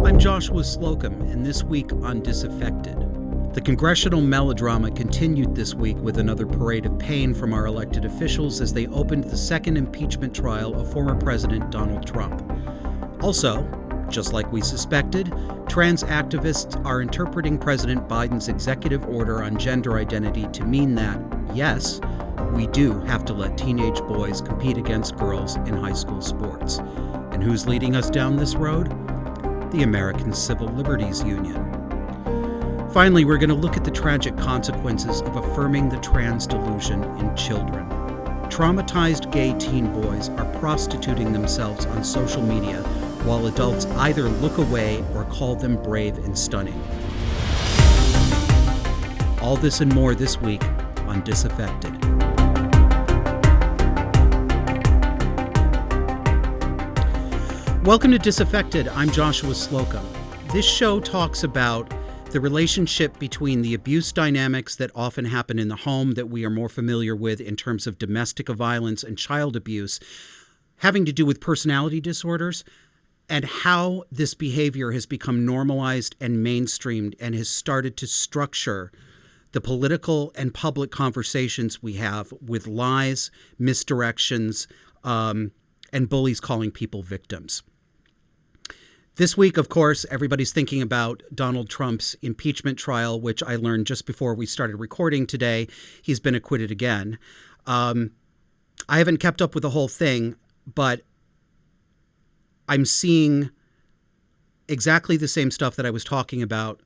I'm Joshua Slocum, and this week on Disaffected. The congressional melodrama continued this week with another parade of pain from our elected officials as they opened the second impeachment trial of former President Donald Trump. Also, just like we suspected, trans activists are interpreting President Biden's executive order on gender identity to mean that, yes, we do have to let teenage boys compete against girls in high school sports. And who's leading us down this road? The American Civil Liberties Union. Finally, we're going to look at the tragic consequences of affirming the trans delusion in children. Traumatized gay teen boys are prostituting themselves on social media while adults either look away or call them brave and stunning. All this and more this week on Disaffected. Welcome to Disaffected. I'm Joshua Slocum. This show talks about the relationship between the abuse dynamics that often happen in the home that we are more familiar with in terms of domestic violence and child abuse, having to do with personality disorders, and how this behavior has become normalized and mainstreamed and has started to structure the political and public conversations we have with lies, misdirections, and bullies calling people victims. This week, of course, everybody's thinking about Donald Trump's impeachment trial, which I learned just before we started recording today. He's been acquitted again. I haven't kept up with the whole thing, but I'm seeing exactly the same stuff that I was talking about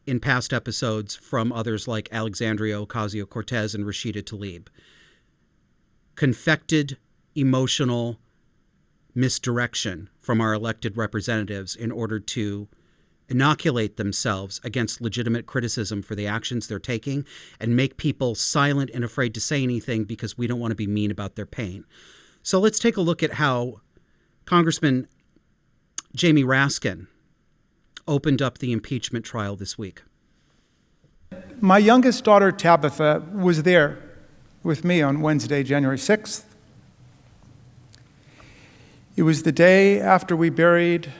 in past episodes from others like Alexandria Ocasio-Cortez and Rashida Tlaib. Confected, emotional misdirection from our elected representatives in order to inoculate themselves against legitimate criticism for the actions they're taking and make people silent and afraid to say anything because we don't want to be mean about their pain. So let's take a look at how Congressman Jamie Raskin opened up the impeachment trial this week. My youngest daughter, Tabitha, was there with me on Wednesday, January 6th. It was the day after we buried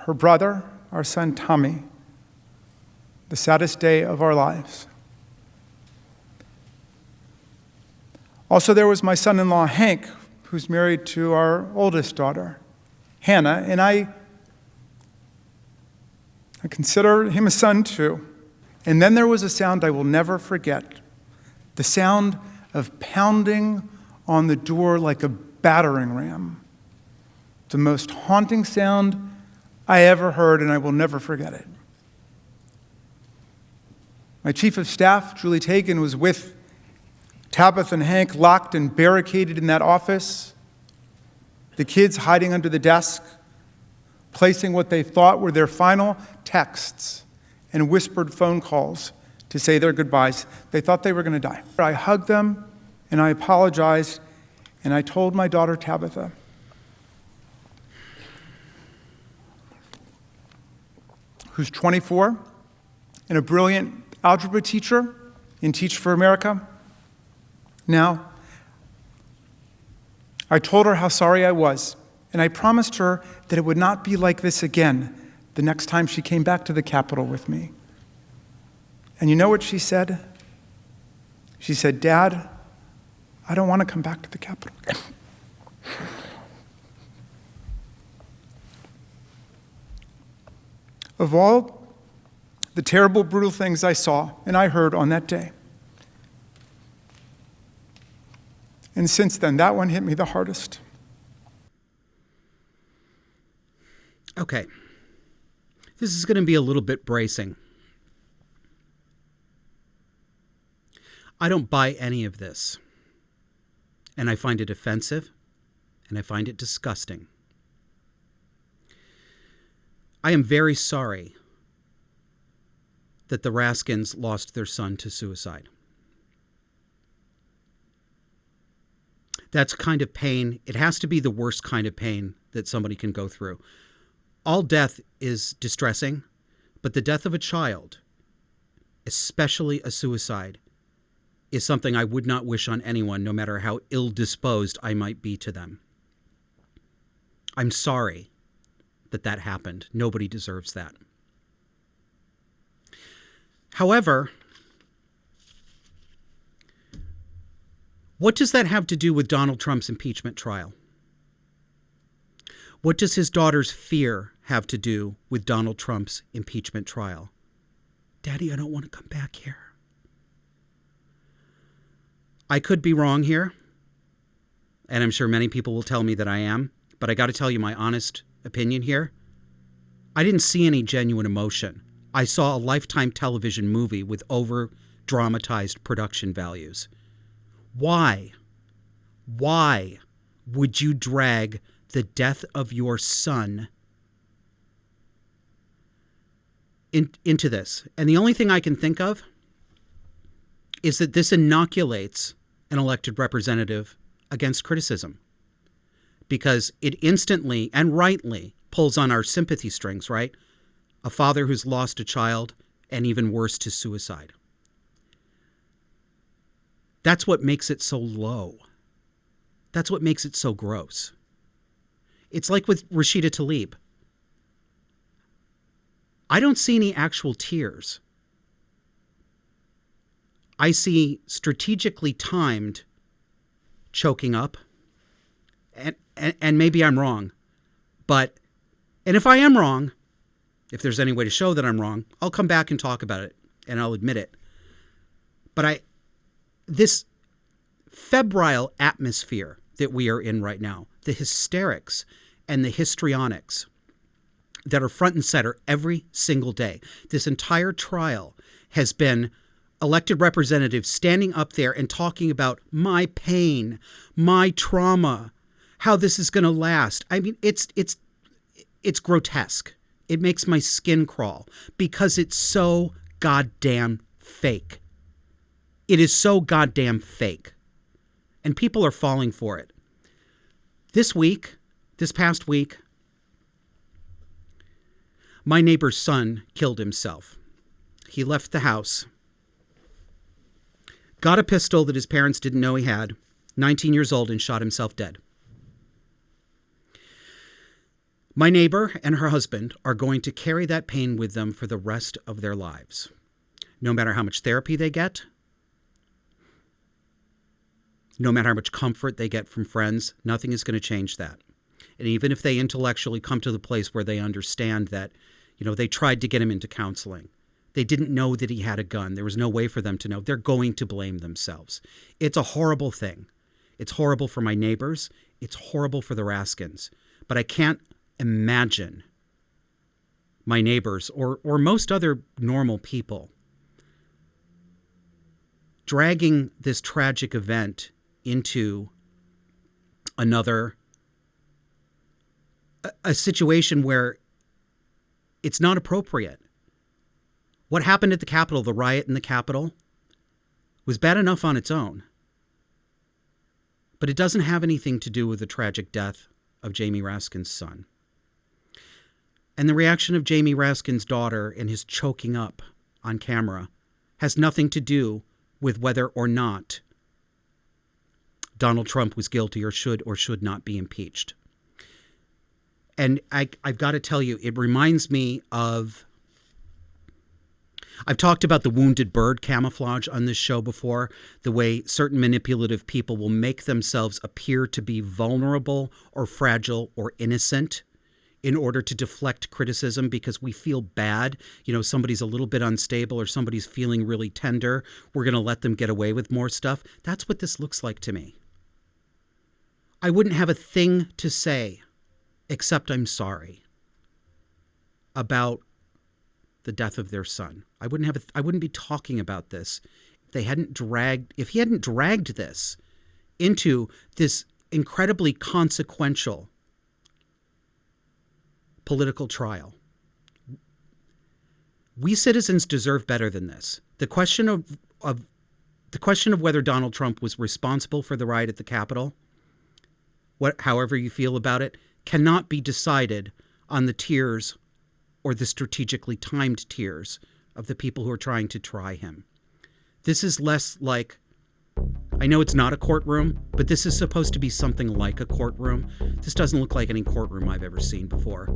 her brother, our son Tommy, the saddest day of our lives. Also, there was my son-in-law, Hank, who's married to our oldest daughter, Hannah, and I consider him a son too. And then there was a sound I will never forget, the sound of pounding on the door like a battering ram. The most haunting sound I ever heard, and I will never forget it. My chief of staff, Julie Tagan, was with Tabitha and Hank locked and barricaded in that office, the kids hiding under the desk, placing what they thought were their final texts and whispered phone calls to say their goodbyes. They thought they were going to die. I hugged them, and I apologized, and I told my daughter Tabitha, who's 24 and a brilliant algebra teacher in Teach for America. Now, I told her how sorry I was, and I promised her that it would not be like this again the next time she came back to the Capitol with me. And you know what she said? She said, "Dad, I don't want to come back to the Capitol again." Of all the terrible, brutal things I saw and I heard on that day, and since then, that one hit me the hardest. Okay. This is going to be a little bit bracing. I don't buy any of this. And I find it offensive, and I find it disgusting. I am very sorry that the Raskins lost their son to suicide. That's kind of pain. It has to be the worst kind of pain that somebody can go through. All death is distressing, but the death of a child, especially a suicide, is something I would not wish on anyone, no matter how ill-disposed I might be to them. I'm sorry that happened. Nobody deserves that. However, what does that have to do with Donald Trump's impeachment trial? What does his daughter's fear have to do with Donald Trump's impeachment trial? Daddy, I don't want to come back here. I could be wrong here, and I'm sure many people will tell me that I am, but I got to tell you my honest opinion here. I didn't see any genuine emotion. I saw a Lifetime television movie with over-dramatized production values. Why would you drag the death of your son into this? And the only thing I can think of is that this inoculates an elected representative against criticism, because it instantly and rightly pulls on our sympathy strings, right? A father who's lost a child, and even worse, to suicide. That's what makes it so low. That's what makes it so gross. It's like with Rashida Tlaib. I don't see any actual tears. I see strategically timed choking up. And maybe I'm wrong. And if I am wrong, if there's any way to show that I'm wrong, I'll come back and talk about it, and I'll admit it. But this febrile atmosphere that we are in right now, the hysterics and the histrionics that are front and center every single day, this entire trial has been elected representatives standing up there and talking about my pain, my trauma, how this is going to last. I mean, it's grotesque. It makes my skin crawl because it's so goddamn fake. It is so goddamn fake. And people are falling for it. This past week, my neighbor's son killed himself. He left the house, got a pistol that his parents didn't know he had, 19 years old, and shot himself dead. My neighbor and her husband are going to carry that pain with them for the rest of their lives. No matter how much therapy they get, no matter how much comfort they get from friends, nothing is going to change that. And even if they intellectually come to the place where they understand that, they tried to get him into counseling, they didn't know that he had a gun, there was no way for them to know, they're going to blame themselves. It's a horrible thing. It's horrible for my neighbors. It's horrible for the Raskins. But I can't imagine my neighbors or most other normal people dragging this tragic event into a situation where it's not appropriate. What happened at the Capitol, the riot in the Capitol, was bad enough on its own. But it doesn't have anything to do with the tragic death of Jamie Raskin's son. And the reaction of Jamie Raskin's daughter and his choking up on camera has nothing to do with whether or not Donald Trump was guilty or should not be impeached. And I've got to tell you, it reminds me of, I've talked about the wounded bird camouflage on this show before, the way certain manipulative people will make themselves appear to be vulnerable or fragile or innocent in order to deflect criticism because we feel bad. Somebody's a little bit unstable or somebody's feeling really tender. We're going to let them get away with more stuff. That's what this looks like to me. I wouldn't have a thing to say except I'm sorry about the death of their son. I wouldn't be talking about this if he hadn't dragged this into this incredibly consequential political trial. We citizens deserve better than this. The question of whether Donald Trump was responsible for the riot at the Capitol, however you feel about it, cannot be decided on the tears or the strategically timed tears of the people who are trying to try him. This is less like I know it's not a courtroom, but this is supposed to be something like a courtroom. This doesn't look like any courtroom I've ever seen before.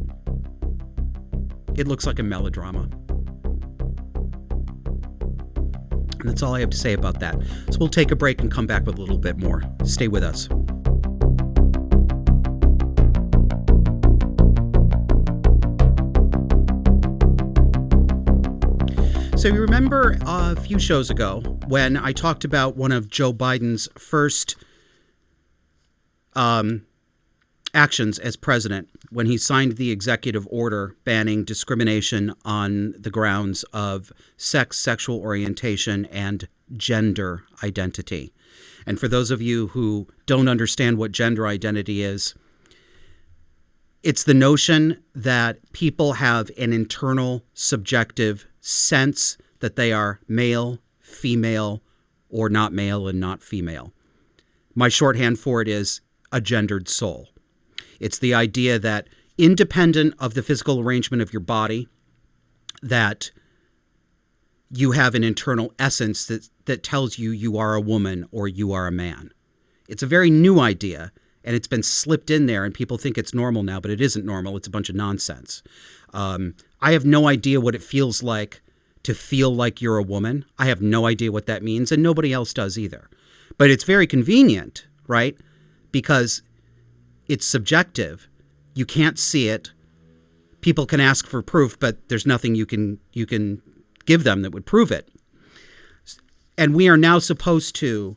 It looks like a melodrama. And that's all I have to say about that. So we'll take a break and come back with a little bit more. Stay with us. So you remember a few shows ago when I talked about one of Joe Biden's first actions as president, when he signed the executive order banning discrimination on the grounds of sex, sexual orientation, and gender identity. And for those of you who don't understand what gender identity is, it's the notion that people have an internal subjective sense that they are male, female, or not male and not female. My shorthand for it is a gendered soul. It's the idea that independent of the physical arrangement of your body, that you have an internal essence that tells you you are a woman or you are a man. It's a very new idea, and it's been slipped in there, and people think it's normal now, but it isn't normal. It's a bunch of nonsense. I have no idea what it feels like to feel like you're a woman. I have no idea what that means, and nobody else does either. But it's very convenient, right? Because it's subjective. You can't see it. People can ask for proof, but there's nothing you can give them that would prove it. And we are now supposed to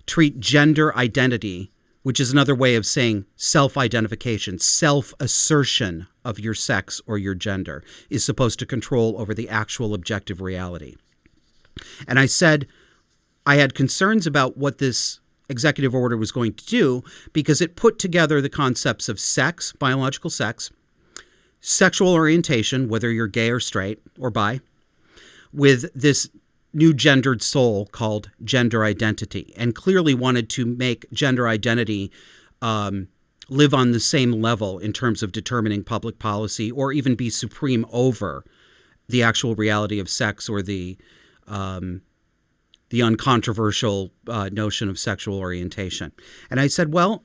treat gender identity, which is another way of saying self-identification, self-assertion of your sex or your gender, is supposed to control over the actual objective reality. And I said I had concerns about what this executive order was going to do because it put together the concepts of sex, biological sex, sexual orientation, whether you're gay or straight or bi, with this new gendered soul called gender identity, and clearly wanted to make gender identity live on the same level in terms of determining public policy or even be supreme over the actual reality of sex or the uncontroversial notion of sexual orientation. And I said, well,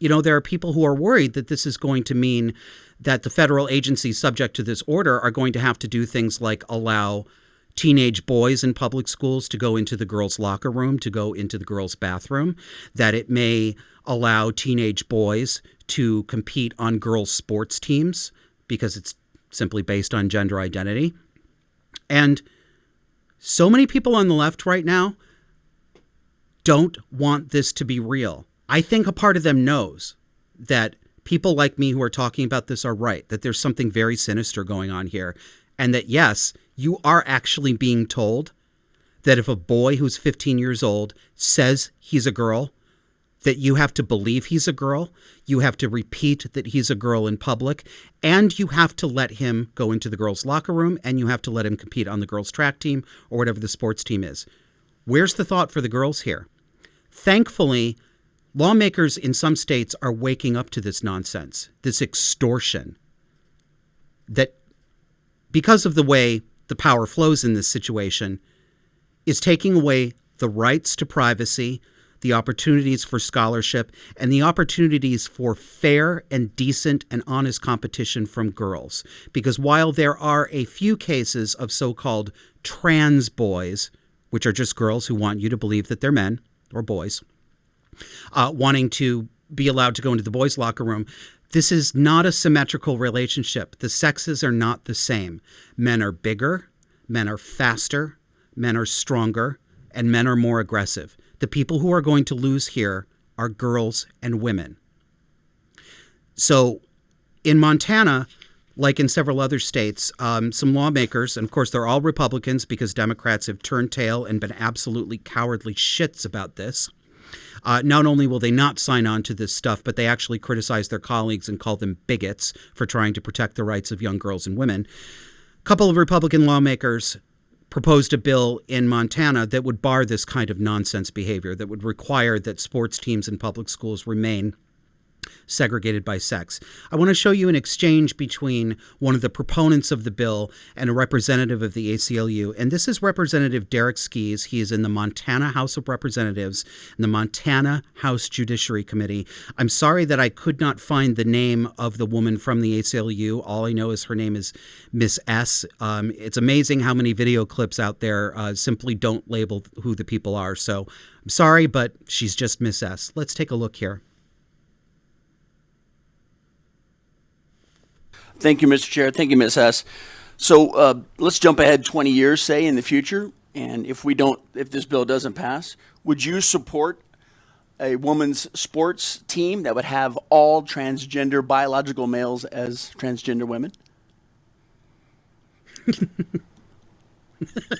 you know, there are people who are worried that this is going to mean that the federal agencies subject to this order are going to have to do things like allow teenage boys in public schools to go into the girls' locker room, to go into the girls' bathroom, that it may allow teenage boys to compete on girls' sports teams because it's simply based on gender identity. And so many people on the left right now don't want this to be real. I think a part of them knows that people like me who are talking about this are right, that there's something very sinister going on here, and that, yes, you are actually being told that if a boy who's 15 years old says he's a girl, that you have to believe he's a girl, you have to repeat that he's a girl in public, and you have to let him go into the girls' locker room, and you have to let him compete on the girls' track team or whatever the sports team is. Where's the thought for the girls here? Thankfully, lawmakers in some states are waking up to this nonsense, this extortion, that because of the way the power flows in this situation, is taking away the rights to privacy, the opportunities for scholarship, and the opportunities for fair and decent and honest competition from girls. Because while there are a few cases of so-called trans boys, which are just girls who want you to believe that they're men or boys, wanting to be allowed to go into the boys' locker room, this is not a symmetrical relationship. The sexes are not the same. Men are bigger, men are faster, men are stronger, and men are more aggressive. The people who are going to lose here are girls and women. So in Montana, like in several other states, some lawmakers, and of course they're all Republicans because Democrats have turned tail and been absolutely cowardly shits about this. Not only will they not sign on to this stuff, but they actually criticize their colleagues and call them bigots for trying to protect the rights of young girls and women. A couple of Republican lawmakers proposed a bill in Montana that would bar this kind of nonsense behavior, that would require that sports teams in public schools remain segregated by sex. I want to show you an exchange between one of the proponents of the bill and a representative of the ACLU. And this is Representative Derek Skies. He is in the Montana House of Representatives and the Montana House Judiciary Committee. I'm sorry that I could not find the name of the woman from the ACLU. All I know is her name is Miss S. It's amazing how many video clips out there simply don't label who the people are. So I'm sorry, but she's just Miss S. Let's take a look here. Thank you, Mr. Chair. Thank you, Ms. Hess. So let's jump ahead 20 years, say, in the future. And if this bill doesn't pass, would you support a women's sports team that would have all transgender biological males as transgender women?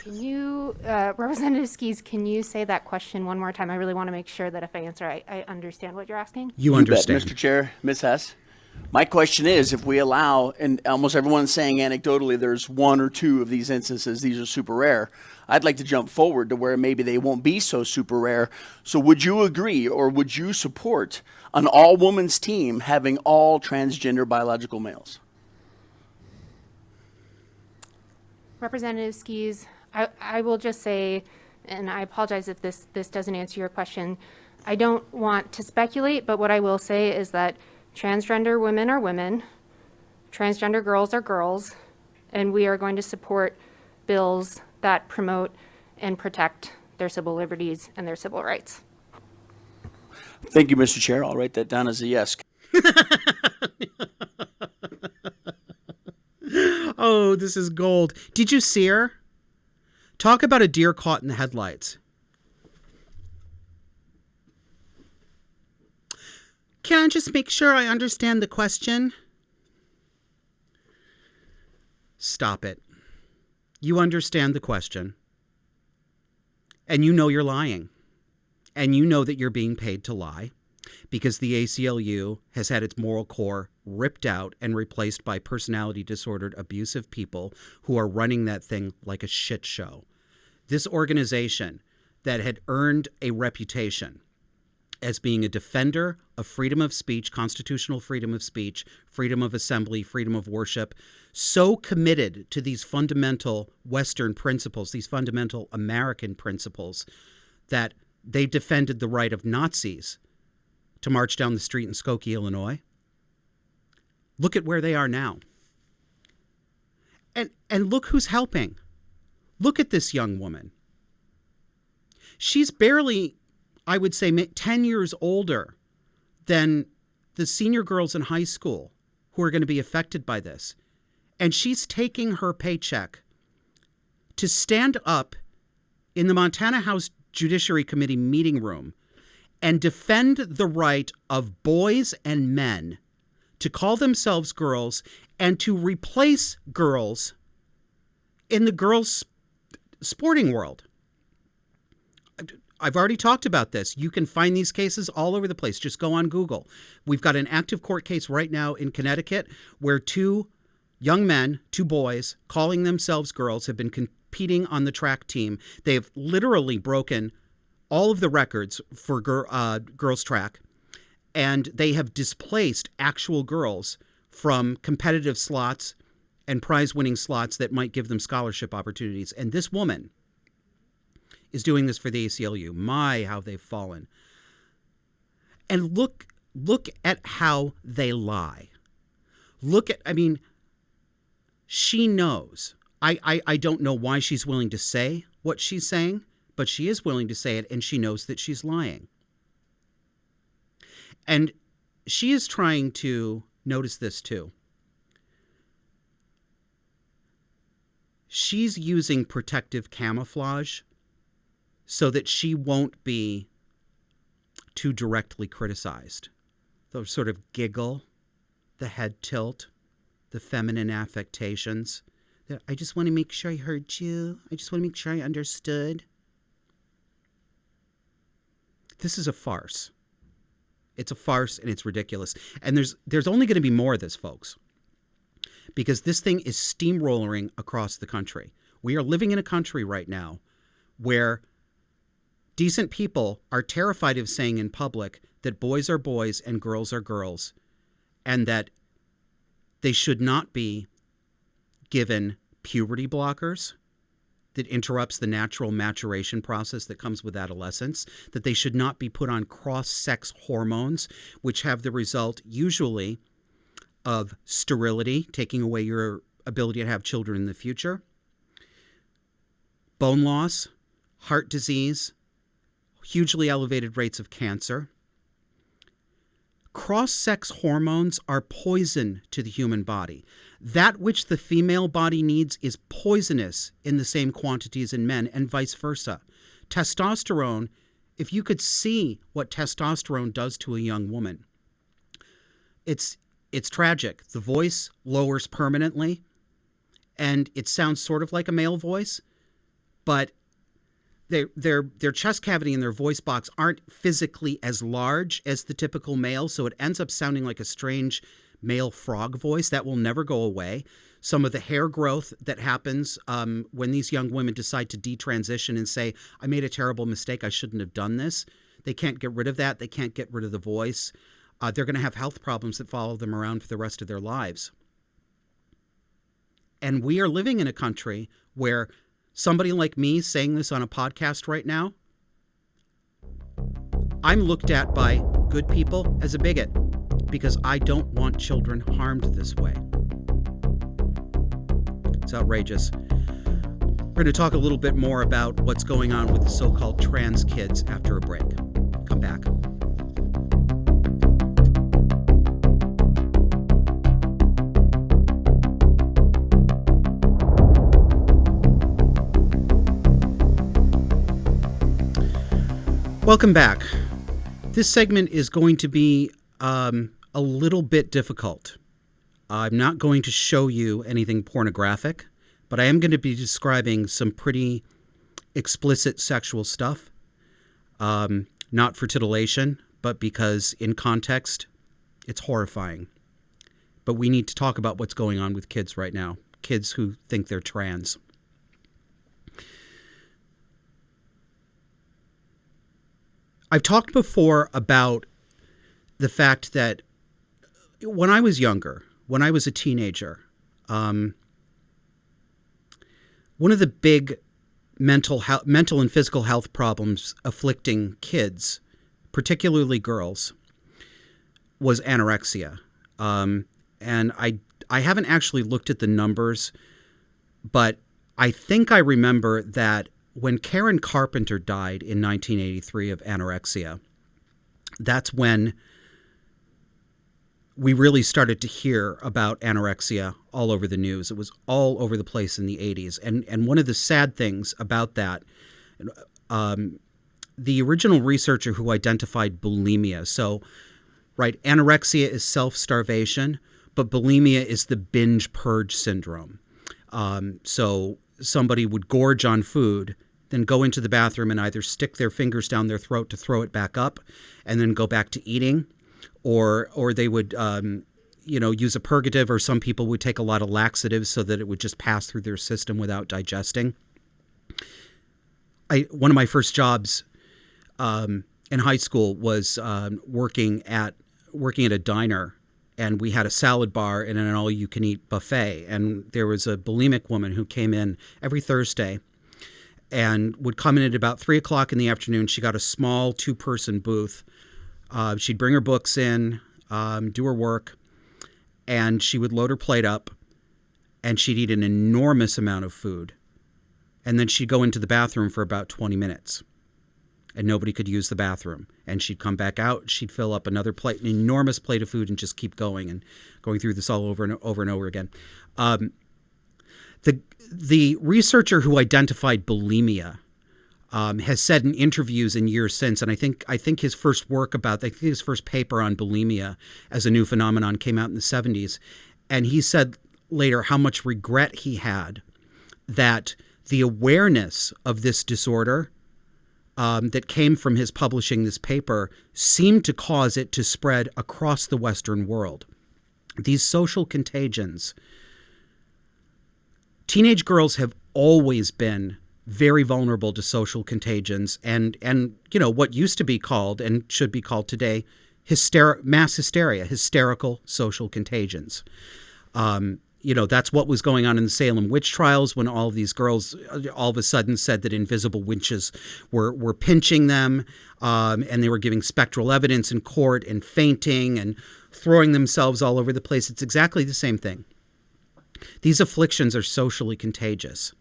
Can you, Representative Skies, can you say that question one more time? I really want to make sure that if I answer, I understand what you're asking. You understand. Bet, Mr. Chair, Ms. Hess. My question is, if we allow, and almost everyone's saying anecdotally there's one or two of these instances, these are super rare, I'd like to jump forward to where maybe they won't be so super rare. So would you agree or would you support an all-women's team having all transgender biological males? Representative Skies, I will just say, and I apologize if this doesn't answer your question, I don't want to speculate, but what I will say is that transgender women are women, transgender girls are girls, and we are going to support bills that promote and protect their civil liberties and their civil rights. Thank you, Mr. Chair. I'll write that down as a yes. Oh, this is gold. Did you see her? Talk about a deer caught in the headlights. Can I just make sure I understand the question? Stop it. You understand the question. And you know you're lying. And you know that you're being paid to lie because the ACLU has had its moral core ripped out and replaced by personality disordered, abusive people who are running that thing like a shit show. This organization that had earned a reputation as being a defender of freedom of speech, constitutional freedom of speech, freedom of assembly, freedom of worship, so committed to these fundamental Western principles, these fundamental American principles, that they defended the right of Nazis to march down the street in Skokie, Illinois. Look at where they are now. And look who's helping. Look at this young woman. She's barely, I would say, 10 years older than the senior girls in high school who are going to be affected by this. And she's taking her paycheck to stand up in the Montana House Judiciary Committee meeting room and defend the right of boys and men to call themselves girls and to replace girls in the girls' sporting world. I've already talked about this. You can find these cases all over the place. Just go on Google. We've got an active court case right now in Connecticut where two young men, two boys, calling themselves girls, have been competing on the track team. They've literally broken all of the records for girls track, and they have displaced actual girls from competitive slots and prize-winning slots that might give them scholarship opportunities. And this woman is doing this for the ACLU. My, how they've fallen. And look at how they lie. She knows. I don't know why she's willing to say what she's saying, but she is willing to say it, and she knows that she's lying. And she is trying to notice this too. She's using protective camouflage so that she won't be too directly criticized. The sort of giggle, the head tilt, the feminine affectations. I just want to make sure I heard you. I just want to make sure I understood. This is a farce. It's a farce, and it's ridiculous. And there's only going to be more of this, folks, because this thing is steamrolling across the country. We are living in a country right now where decent people are terrified of saying in public that boys are boys and girls are girls and that they should not be given puberty blockers that interrupts the natural maturation process that comes with adolescence, that they should not be put on cross-sex hormones, which have the result usually of sterility, taking away your ability to have children in the future, bone loss, heart disease, hugely elevated rates of cancer. Cross-sex hormones are poison to the human body. That which the female body needs is poisonous in the same quantities in men, and vice versa. Testosterone, if you could see what testosterone does to a young woman, it's tragic. The voice lowers permanently, and it sounds sort of like a male voice, but their chest cavity and their voice box aren't physically as large as the typical male, so it ends up sounding like a strange male frog voice. That will never go away. Some of the hair growth that happens when these young women decide to detransition and say, I made a terrible mistake, I shouldn't have done this, they can't get rid of that. They can't get rid of the voice. They're going to have health problems that follow them around for the rest of their lives. And we are living in a country where somebody like me saying this on a podcast right now, I'm looked at by good people as a bigot because I don't want children harmed this way. It's outrageous. We're going to talk a little bit more about what's going on with the so-called trans kids after a break. Come back. Welcome back. This segment is going to be a little bit difficult. I'm not going to show you anything pornographic, but I am going to be describing some pretty explicit sexual stuff. Not for titillation, but because in context, it's horrifying. But we need to talk about what's going on with kids right now, kids who think they're trans. I've talked before about the fact that when I was younger, when I was a teenager, one of the big mental and physical health problems afflicting kids, particularly girls, was anorexia. And I haven't actually looked at the numbers, but I think I remember that when Karen Carpenter died in 1983 of anorexia, that's when we really started to hear about anorexia all over the news. It was all over the place in the 80s. And one of the sad things about that, the original researcher who identified bulimia, so, right, anorexia is self-starvation, but bulimia is the binge purge syndrome. So somebody would gorge on food, then go into the bathroom and either stick their fingers down their throat to throw it back up and then go back to eating, or they would use a purgative, or some people would take a lot of laxatives so that it would just pass through their system without digesting. One of my first jobs in high school was working at a diner, and we had a salad bar and an all-you-can-eat buffet. And there was a bulimic woman who came in every Thursday and would come in at about 3 o'clock in the afternoon. She got a small 2-person booth. She'd bring her books in, do her work, and she would load her plate up, and she'd eat an enormous amount of food. And then she'd go into the bathroom for about 20 minutes. And nobody could use the bathroom. And she'd come back out, she'd fill up another plate, an enormous plate of food, and just keep going and going through this all over and over again. The researcher who identified bulimia has said in interviews in years since, and I think his first his first paper on bulimia as a new phenomenon came out in the 70s, and he said later how much regret he had that the awareness of this disorder that came from his publishing this paper seemed to cause it to spread across the Western world. These social contagions. Teenage girls have always been very vulnerable to social contagions and what used to be called and should be called today mass hysteria, hysterical social contagions. That's what was going on in the Salem witch trials when all of these girls all of a sudden said that invisible witches were pinching them, and they were giving spectral evidence in court and fainting and throwing themselves all over the place. It's exactly the same thing. These afflictions are socially contagious.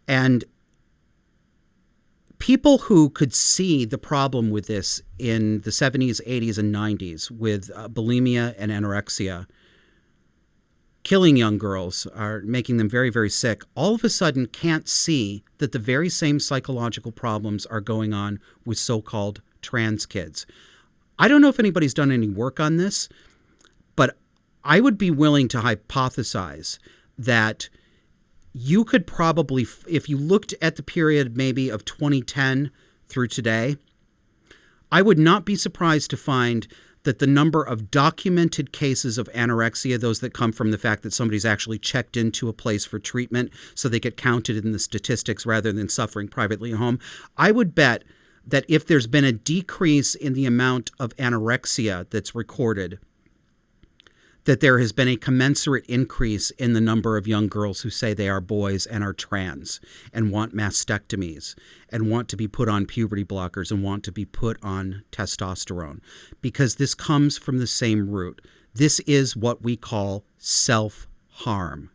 And people who could see the problem with this in the 70s, 80s, and 90s with bulimia and anorexia, killing young girls, are making them very, very sick, all of a sudden can't see that the very same psychological problems are going on with so-called trans kids. I don't know if anybody's done any work on this, but I would be willing to hypothesize that you could probably, if you looked at the period maybe of 2010 through today, I would not be surprised to find that the number of documented cases of anorexia, those that come from the fact that somebody's actually checked into a place for treatment so they get counted in the statistics rather than suffering privately at home, I would bet that if there's been a decrease in the amount of anorexia that's recorded, that there has been a commensurate increase in the number of young girls who say they are boys and are trans and want mastectomies and want to be put on puberty blockers and want to be put on testosterone, because this comes from the same root. This is what we call self-harm.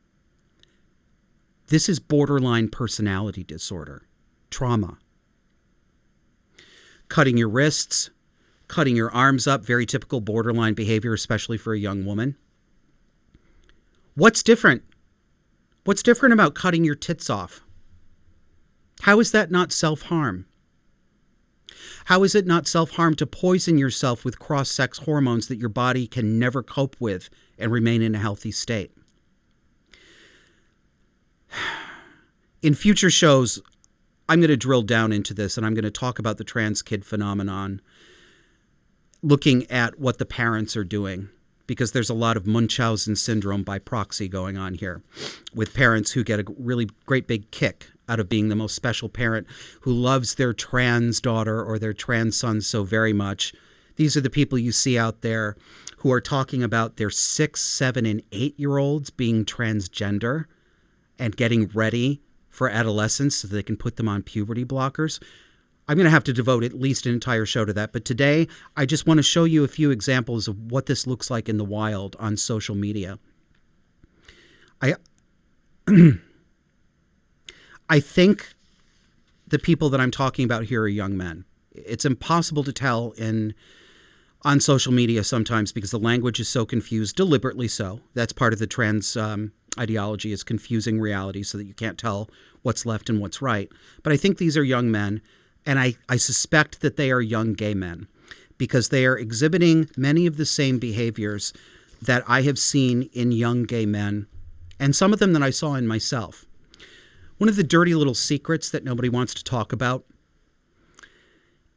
This is borderline personality disorder, trauma. Cutting your wrists, cutting your arms up, very typical borderline behavior, especially for a young woman. What's different? What's different about cutting your tits off? How is that not self-harm? How is it not self-harm to poison yourself with cross-sex hormones that your body can never cope with and remain in a healthy state? In future shows, I'm going to drill down into this, and I'm going to talk about the trans kid phenomenon, looking at what the parents are doing, because there's a lot of Munchausen syndrome by proxy going on here with parents who get a really great big kick out of being the most special parent who loves their trans daughter or their trans son so very much. These are the people you see out there who are talking about their 6, 7, and 8-year-olds being transgender and getting ready for adolescence so they can put them on puberty blockers. I'm going to have to devote at least an entire show to that. But today, I just want to show you a few examples of what this looks like in the wild on social media. I think the people that I'm talking about here are young men. It's impossible to tell on social media sometimes because the language is so confused, deliberately so. That's part of the trans ideology, is confusing reality so that you can't tell what's left and what's right. But I think these are young men, and I suspect that they are young gay men because they are exhibiting many of the same behaviors that I have seen in young gay men, and some of them that I saw in myself. One of the dirty little secrets that nobody wants to talk about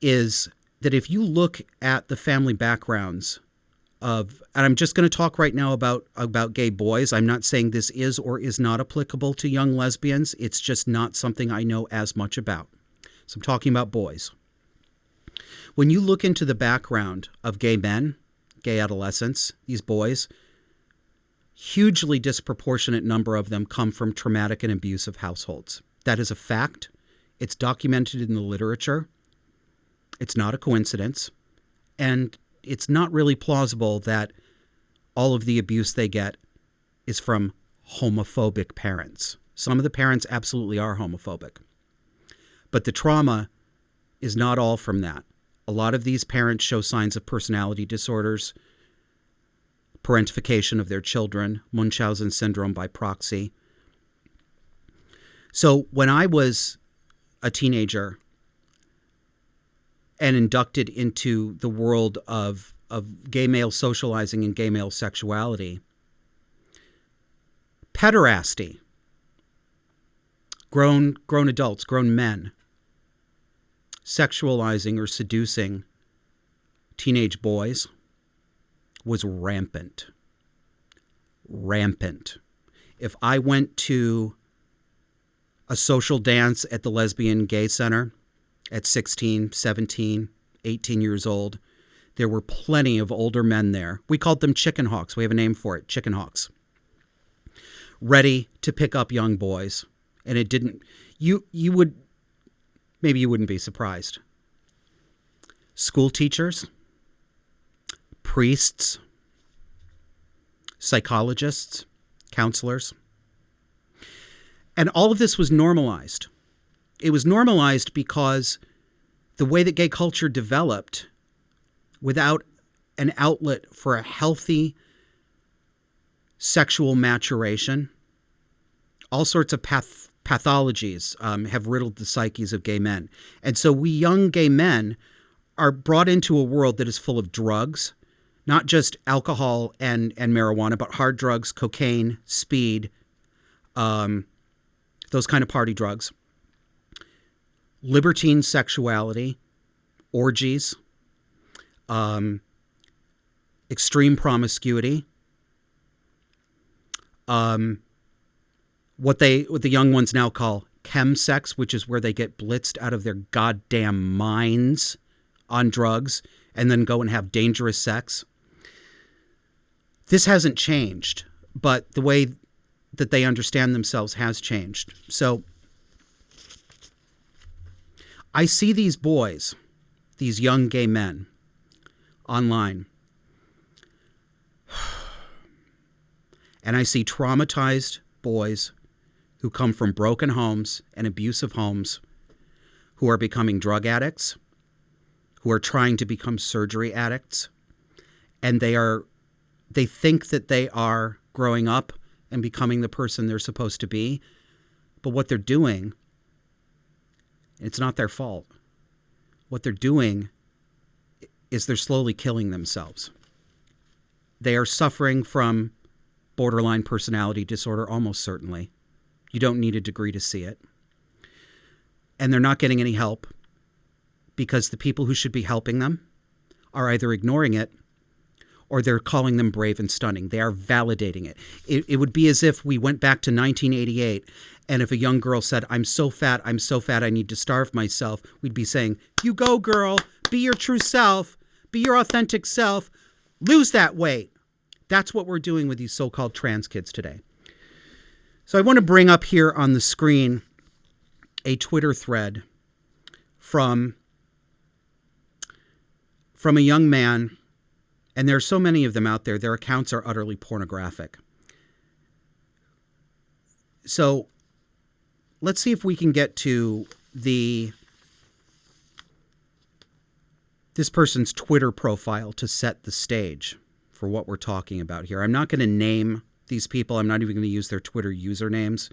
is that if you look at the family backgrounds of, and I'm just going to talk right now about gay boys. I'm not saying this is or is not applicable to young lesbians. It's just not something I know as much about. So I'm talking about boys. When you look into the background of gay men, gay adolescents, these boys, hugely disproportionate number of them come from traumatic and abusive households. That is a fact. It's documented in the literature. It's not a coincidence. And it's not really plausible that all of the abuse they get is from homophobic parents. Some of the parents absolutely are homophobic. But the trauma is not all from that. A lot of these parents show signs of personality disorders, parentification of their children, Munchausen syndrome by proxy. So when I was a teenager and inducted into the world of gay male socializing and gay male sexuality, pederasty, grown adults, grown men, sexualizing or seducing teenage boys was rampant. Rampant. If I went to a social dance at the Lesbian Gay Center at 16, 17, 18 years old, there were plenty of older men there. We called them chicken hawks. We have a name for it, chicken hawks. Ready to pick up young boys. And it didn't, maybe you wouldn't be surprised. School teachers, priests, psychologists, counselors. And all of this was normalized. It was normalized because the way that gay culture developed, without an outlet for a healthy sexual maturation, all sorts of pathologies have riddled the psyches of gay men. And so we young gay men are brought into a world that is full of drugs, not just alcohol and marijuana, but hard drugs, cocaine, speed, those kind of party drugs, libertine sexuality, orgies, extreme promiscuity, what the young ones now call chemsex, which is where they get blitzed out of their goddamn minds on drugs and then go and have dangerous sex. This hasn't changed, but the way that they understand themselves has changed. So I see these boys, these young gay men, online, and I see traumatized boys who come from broken homes and abusive homes, who are becoming drug addicts, who are trying to become surgery addicts, and they think that they are growing up and becoming the person they're supposed to be, but what they're doing, it's not their fault. What they're doing is they're slowly killing themselves. They are suffering from borderline personality disorder, almost certainly. You don't need a degree to see it. And they're not getting any help because the people who should be helping them are either ignoring it or they're calling them brave and stunning. They are validating it. It would be as if we went back to 1988, and if a young girl said, I'm so fat, I need to starve myself, we'd be saying, you go, girl, be your true self, be your authentic self, lose that weight. That's what we're doing with these so-called trans kids today. So I want to bring up here on the screen a Twitter thread from a young man, and there are so many of them out there. Their accounts are utterly pornographic. So let's see if we can get to this person's Twitter profile to set the stage for what we're talking about here. I'm not going to name these people. I'm not even going to use their Twitter usernames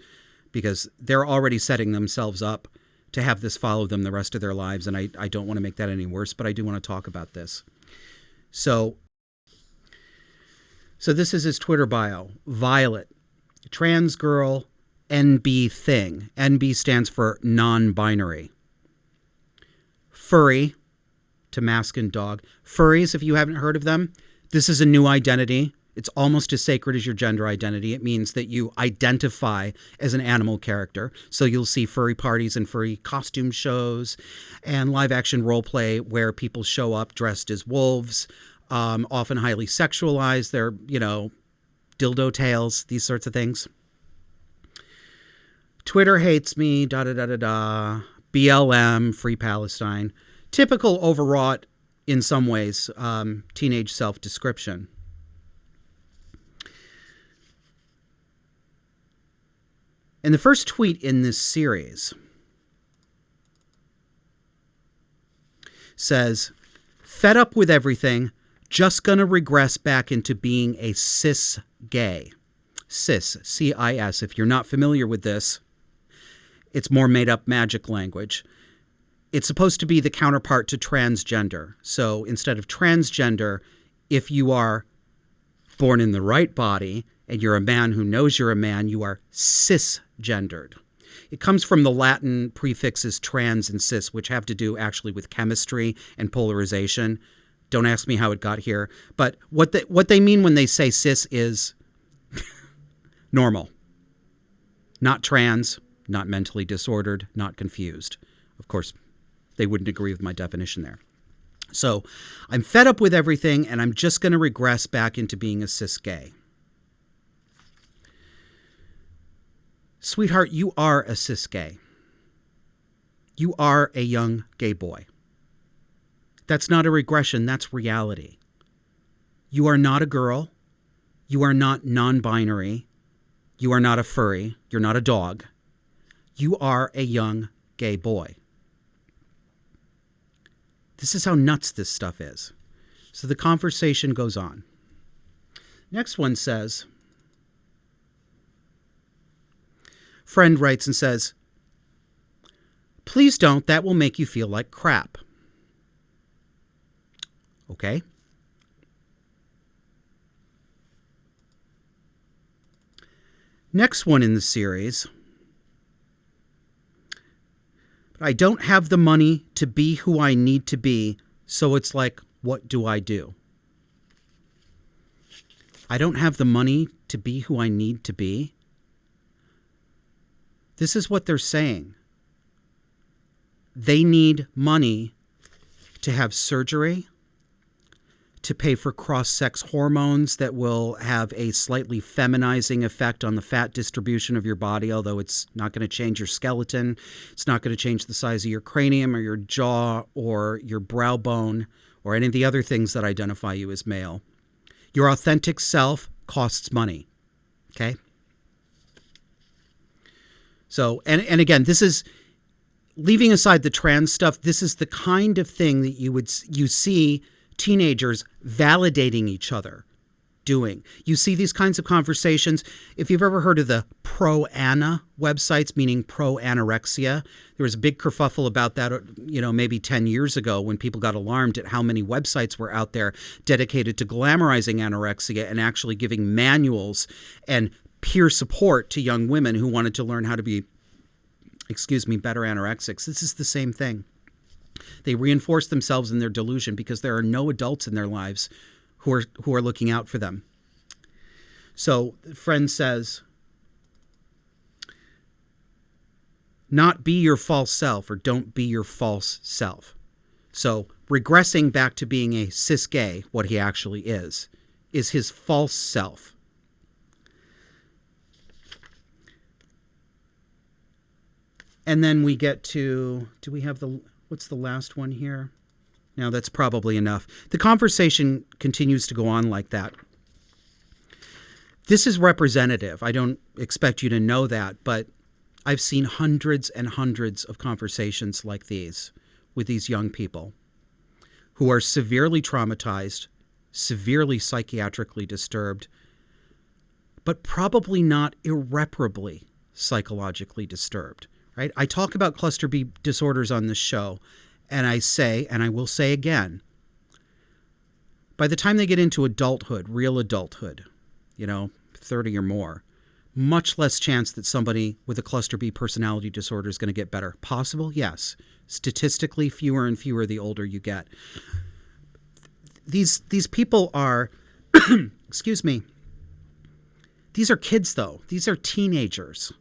because they're already setting themselves up to have this follow them the rest of their lives, and I don't want to make that any worse, but I do want to talk about this. So this is his Twitter bio. Violet, trans girl, NB thing. NB stands for non-binary. Furry, to mask and dog. Furries, if you haven't heard of them, this is a new identity. It's almost as sacred as your gender identity. It means that you identify as an animal character. So you'll see furry parties and furry costume shows and live action role play where people show up dressed as wolves, often highly sexualized. They're, dildo tails, these sorts of things. Twitter hates me, BLM, Free Palestine. Typical overwrought, in some ways, teenage self-description. And the first tweet in this series says, fed up with everything, just gonna regress back into being a cis gay. Cis, C-I-S. If you're not familiar with this, it's more made up magic language. It's supposed to be the counterpart to transgender. So instead of transgender, if you are born in the right body and you're a man who knows you're a man, you are cisgendered. It comes from the Latin prefixes trans and cis, which have to do actually with chemistry and polarization. Don't ask me how it got here. But what they mean when they say cis is normal. Not trans, not mentally disordered, not confused. Of course, they wouldn't agree with my definition there. So I'm fed up with everything, and I'm just going to regress back into being a cis gay. Sweetheart, you are a cis gay. You are a young gay boy. That's not a regression, that's reality. You are not a girl. You are not non-binary. You are not a furry. You're not a dog. You are a young gay boy. This is how nuts this stuff is. So the conversation goes on. Next one says, friend writes and says, please don't, that will make you feel like crap. Okay. Next one in the series. I don't have the money to be who I need to be, so it's like, what do I do? I don't have the money to be who I need to be. This is what they're saying. They need money to have surgery, to pay for cross-sex hormones that will have a slightly feminizing effect on the fat distribution of your body, although it's not going to change your skeleton. It's not going to change the size of your cranium or your jaw or your brow bone or any of the other things that identify you as male. Your authentic self costs money, okay? So, and again, this is, leaving aside the trans stuff, this is the kind of thing that you see teenagers validating each other doing. You see these kinds of conversations. If you've ever heard of the pro-ana websites, meaning pro-anorexia, there was a big kerfuffle about that, maybe 10 years ago when people got alarmed at how many websites were out there dedicated to glamorizing anorexia and actually giving manuals and peer support to young women who wanted to learn how to be, better anorexics. This is the same thing. They reinforce themselves in their delusion because there are no adults in their lives who are looking out for them. So, the friend says, not be your false self, or don't be your false self. So, regressing back to being a cis gay, what he actually is his false self. And then we get to, do we have what's the last one here? No, that's probably enough. The conversation continues to go on like that. This is representative. I don't expect you to know that, but I've seen hundreds and hundreds of conversations like these with these young people who are severely traumatized, severely psychiatrically disturbed, but probably not irreparably psychologically disturbed. Right? I talk about cluster B disorders on this show, and I say, and I will say again, by the time they get into adulthood, real adulthood, 30 or more, much less chance that somebody with a cluster B personality disorder is going to get better. Possible? Yes. Statistically, fewer and fewer the older you get. These people are, excuse me, these are kids, though. These are teenagers.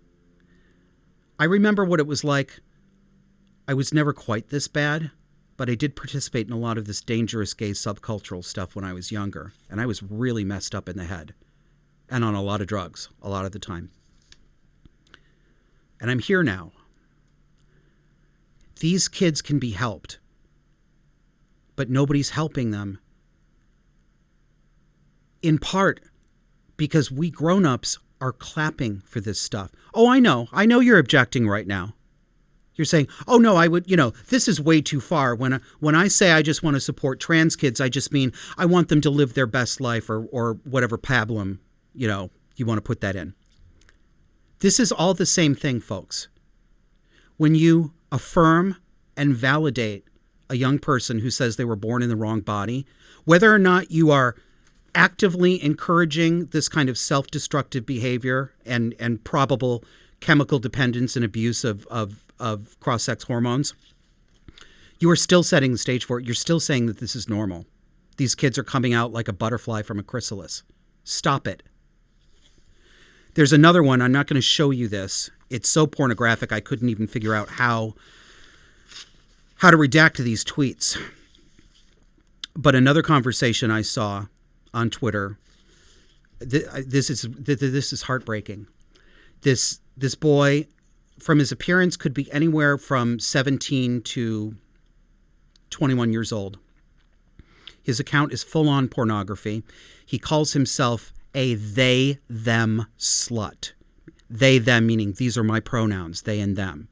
I remember what it was like. I was never quite this bad, but I did participate in a lot of this dangerous gay subcultural stuff when I was younger, and I was really messed up in the head and on a lot of drugs a lot of the time. And I'm here now. These kids can be helped, but nobody's helping them, in part because we grown-ups are clapping for this stuff. Oh, I know you're objecting right now. You're saying, oh no, I would, this is way too far. When I say I just want to support trans kids, I just mean I want them to live their best life, or whatever pablum, you want to put that in. This is all the same thing, folks. When you affirm and validate a young person who says they were born in the wrong body, whether or not you are actively encouraging this kind of self-destructive behavior and probable chemical dependence and abuse of cross-sex hormones, you are still setting the stage for it. You're still saying that this is normal. These kids are coming out like a butterfly from a chrysalis. Stop it. There's another one. I'm not going to show you this. It's so pornographic I couldn't even figure out how to redact these tweets. But another conversation I saw on Twitter, this is heartbreaking. This boy, from his appearance, could be anywhere from 17 to 21 years old. His account is full-on pornography. He calls himself a they-them slut. They-them meaning these are my pronouns, they and them.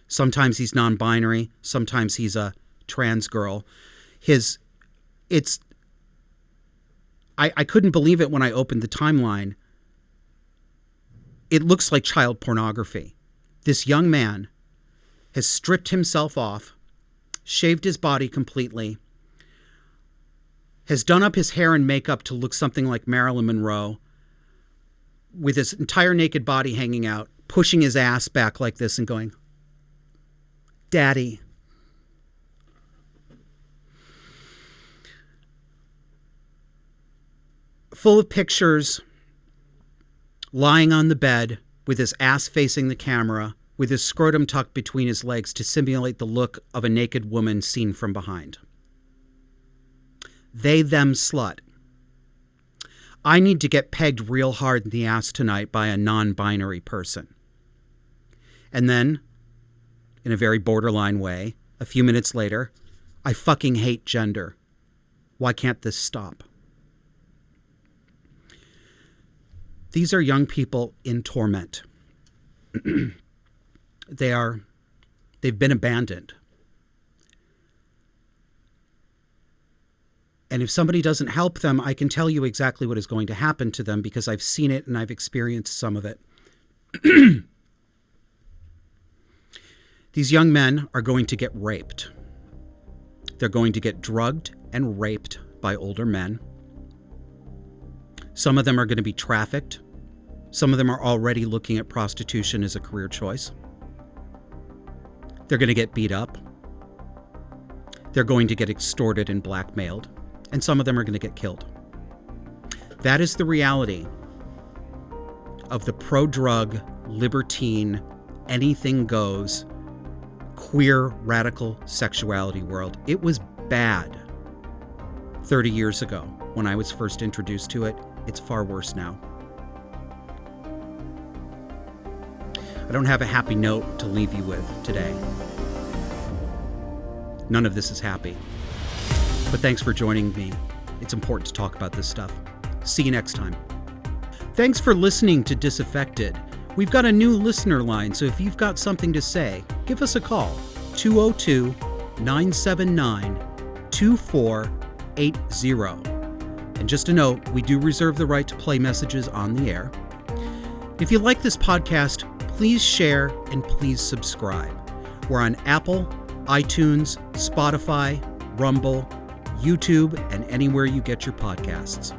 Sometimes he's non-binary. Sometimes he's a trans girl. I couldn't believe it when I opened the timeline. It looks like child pornography. This young man has stripped himself off, shaved his body completely, has done up his hair and makeup to look something like Marilyn Monroe, with his entire naked body hanging out, pushing his ass back like this and going, "Daddy." Full of pictures, lying on the bed with his ass facing the camera, with his scrotum tucked between his legs to simulate the look of a naked woman seen from behind. They, them slut. I need to get pegged real hard in the ass tonight by a non-binary person. And then, in a very borderline way, a few minutes later, I fucking hate gender. Why can't this stop? These are young people in torment. They've been abandoned. And if somebody doesn't help them, I can tell you exactly what is going to happen to them because I've seen it and I've experienced some of it. These young men are going to get raped. They're going to get drugged and raped by older men. Some of them are going to be trafficked. Some of them are already looking at prostitution as a career choice. They're going to get beat up. They're going to get extorted and blackmailed. And some of them are going to get killed. That is the reality of the pro-drug, libertine, anything goes, queer, radical sexuality world. It was bad 30 years ago when I was first introduced to it. It's far worse now. I don't have a happy note to leave you with today. None of this is happy. But thanks for joining me. It's important to talk about this stuff. See you next time. Thanks for listening to Disaffected. We've got a new listener line, so if you've got something to say, give us a call. 202-979-2480. And just a note, we do reserve the right to play messages on the air. If you like this podcast, please share and please subscribe. We're on Apple, iTunes, Spotify, Rumble, YouTube, and anywhere you get your podcasts.